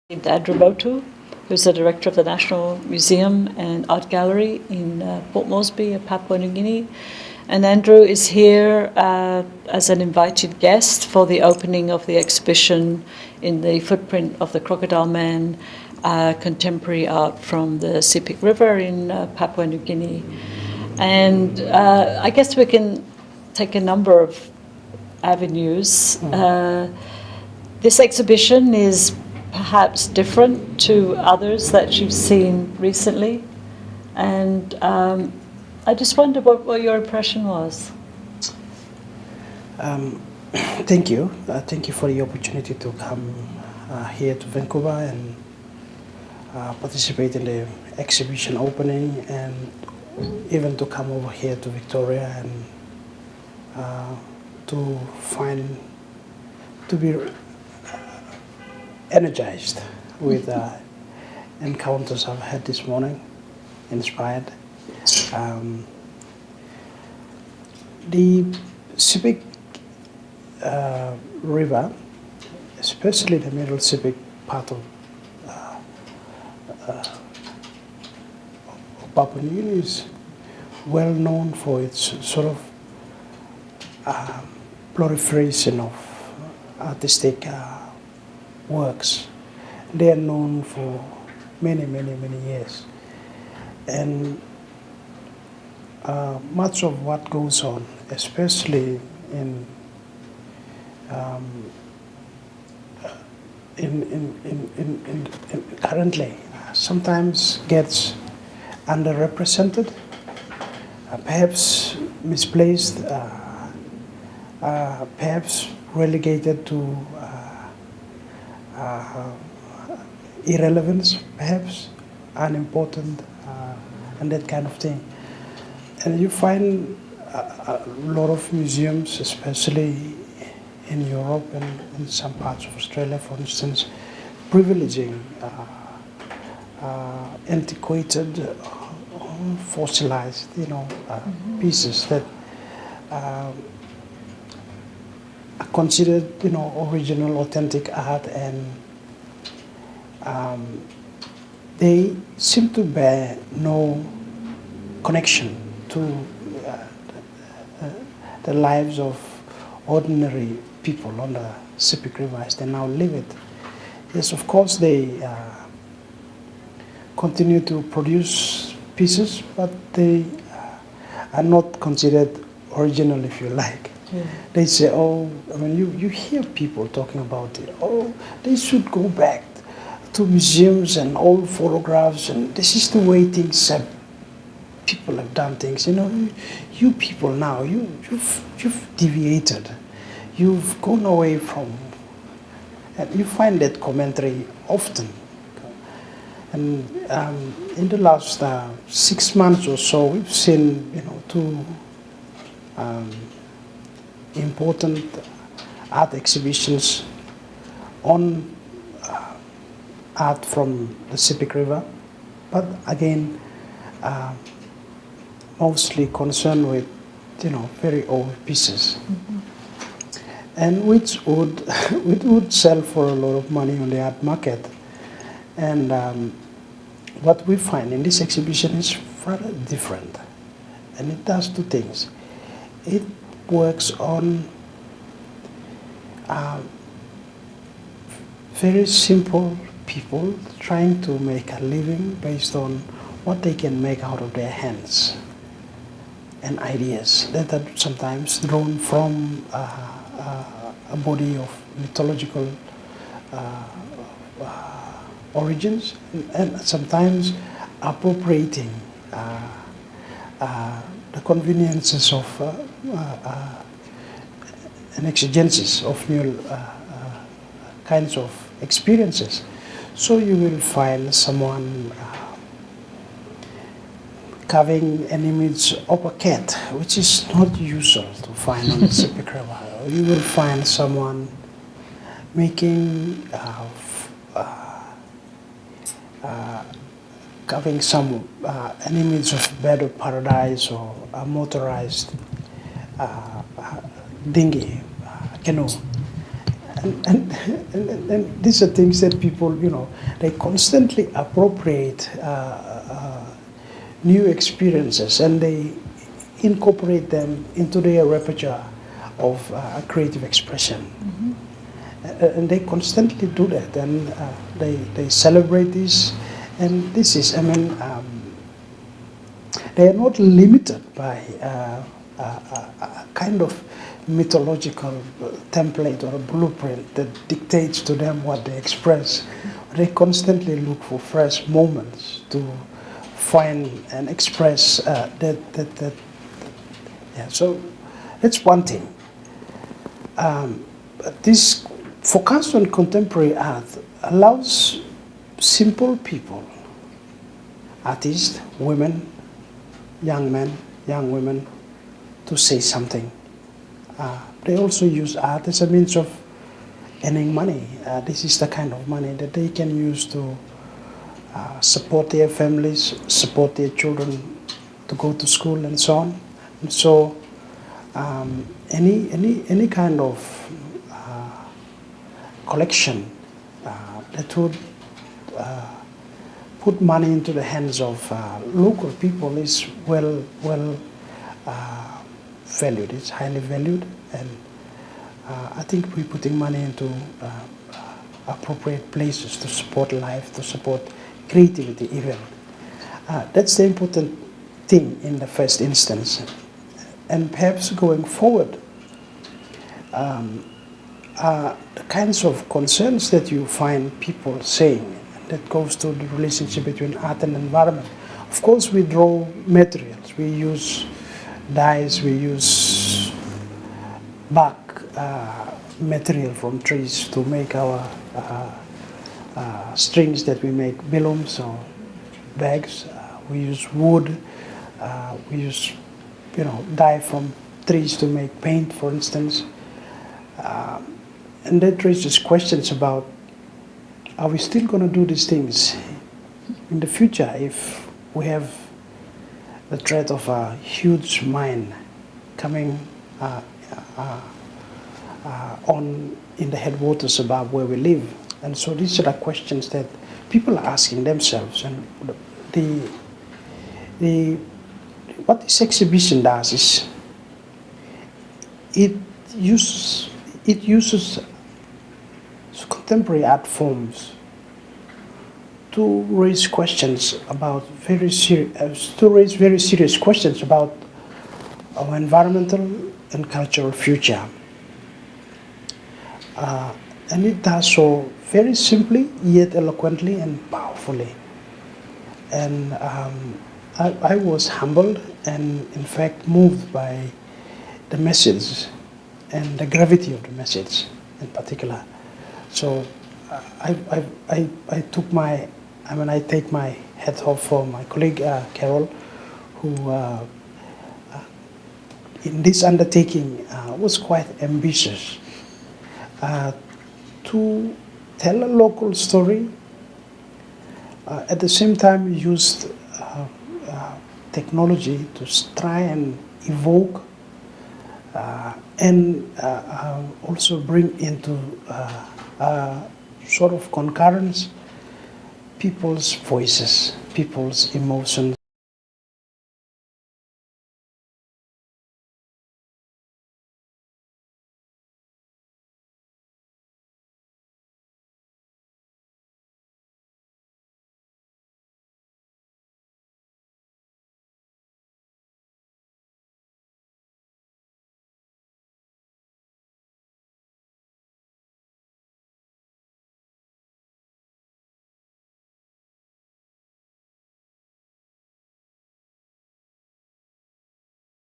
Andrew Moutu, who's the director of the National Museum and Art Gallery in Port Moresby, Papua New Guinea. And Andrew is here as an invited guest for the opening of the exhibition in the footprint of the Crocodile Man, contemporary art from the Sepik River in Papua New Guinea. And I guess we can take a number of avenues. This exhibition is perhaps different to others that you've seen recently. And I just wondered what your impression was. Thank you. Thank you for the opportunity to come here to Vancouver and participate in the exhibition opening, and even to come over here to Victoria and to be energized with encounters I've had this morning, inspired. The Sepik River, especially the middle Sepik part of Papua New Guinea, is well known for its sort of proliferation of artistic works. They are known for many years. And much of what goes on, especially in currently, sometimes gets underrepresented, perhaps misplaced, perhaps relegated to irrelevance, perhaps unimportant, and that kind of thing. And you find a lot of museums, especially in Europe and in some parts of Australia, for instance, privileging antiquated, fossilized, pieces that are considered, original, authentic art, and they seem to bear no connection to the lives of ordinary people on the Sepik River as they now live it. Yes, of course, they continue to produce pieces, but they are not considered original, if you like. Yeah. They say, you hear people talking about it. Oh, they should go back to museums and old photographs, and this is the way people have done things. You people now, you've deviated. You've gone away from, and you find that commentary often. And in the last 6 months or so, we've seen, two important art exhibitions on art from the Sepik River, but again, mostly concerned with, very old pieces, and which would sell for a lot of money on the art market. And what we find in this exhibition is rather different, and it does two things. It works on very simple people trying to make a living based on what they can make out of their hands, and ideas that are sometimes drawn from a body of mythological origins, and sometimes appropriating the conveniences of an exigencies of new kinds of experiences. So you will find someone carving an image of a cat, which is not usual to find on the Sepik River. You will find someone making carving an image of bird of paradise, or a motorized dinghy, canoe. and these are things that people, they constantly appropriate new experiences and they incorporate them into their repertoire of creative expression. And they constantly do that, and they celebrate this. And this is, they are not limited by a kind of mythological template or a blueprint that dictates to them what they express. They constantly look for fresh moments to find and express that. Yeah, so that's one thing. This focus on contemporary art allows simple people, artists, women, young men, young women, to say something. They also use art as a means of earning money. This is the kind of money that they can use to support their families, support their children to go to school and so on. And so any kind of collection that would put money into the hands of local people is well valued. It's highly valued, and I think we're putting money into appropriate places to support life, to support creativity even. That's the important thing in the first instance. And perhaps going forward, the kinds of concerns that you find people saying that goes to the relationship between art and environment. Of course, we draw materials. We use dyes, we use bark material from trees to make our strings that we make balloons or bags. We use wood. We use, dye from trees to make paint, for instance. And that raises questions about, are we still going to do these things in the future if we have the threat of a huge mine coming on in the headwaters above where we live? And so these are the questions that people are asking themselves. And what this exhibition does is it uses contemporary art forms to raise questions about very serious questions about our environmental and cultural future. And it does so very simply, yet eloquently and powerfully. And I was humbled and, in fact, moved by the message and the gravity of the message in particular. So I take my hat off for my colleague Carol, who in this undertaking was quite ambitious to tell a local story, at the same time used technology to try and evoke and also bring into sort of concurrence people's voices, people's emotions,